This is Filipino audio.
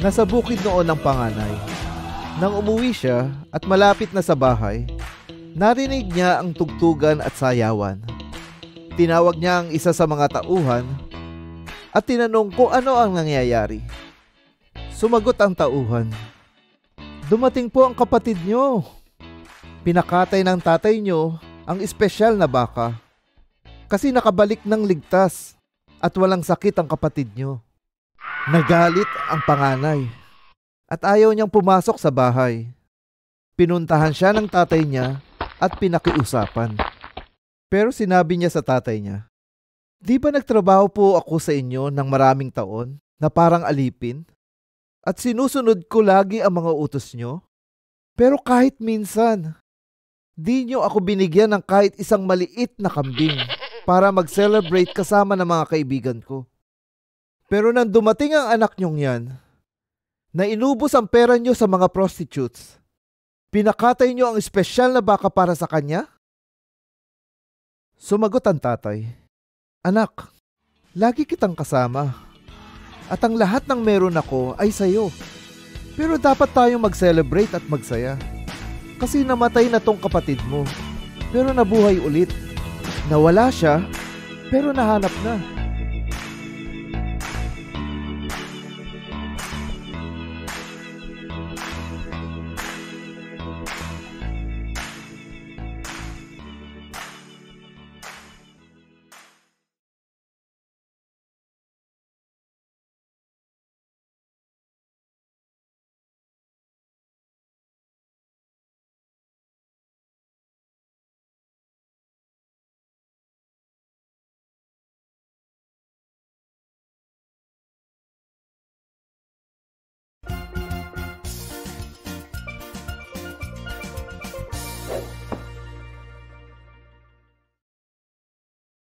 Nasa bukid noon ang panganay. Nang umuwi siya at malapit na sa bahay, narinig niya ang tugtugan at sayawan. Tinawag niya ang isa sa mga tauhan at tinanong kung ano ang nangyayari. Sumagot ang tauhan, "Dumating po ang kapatid niyo. Pinakatay ng tatay niyo ang espesyal na baka kasi nakabalik ng ligtas at walang sakit ang kapatid niyo." Nagalit ang panganay at ayaw niyang pumasok sa bahay. Pinuntahan siya ng tatay niya at pinakiusapan. Pero sinabi niya sa tatay niya, "Di ba nagtrabaho po ako sa inyo ng maraming taon na parang alipin? At sinusunod ko lagi ang mga utos niyo? Pero kahit minsan, di niyo ako binigyan ng kahit isang maliit na kambing para mag-celebrate kasama ng mga kaibigan ko. Pero nang dumating ang anak niyong yan, na inubos ang pera niyo sa mga prostitutes, pinakatay niyo ang espesyal na baka para sa kanya?" Sumagot ang tatay, "Anak, lagi kitang kasama. At ang lahat ng meron ako ay sayo. Pero dapat tayong mag-celebrate at magsaya. Kasi namatay na tong kapatid mo, pero nabuhay ulit. Nawala siya, pero nahanap na.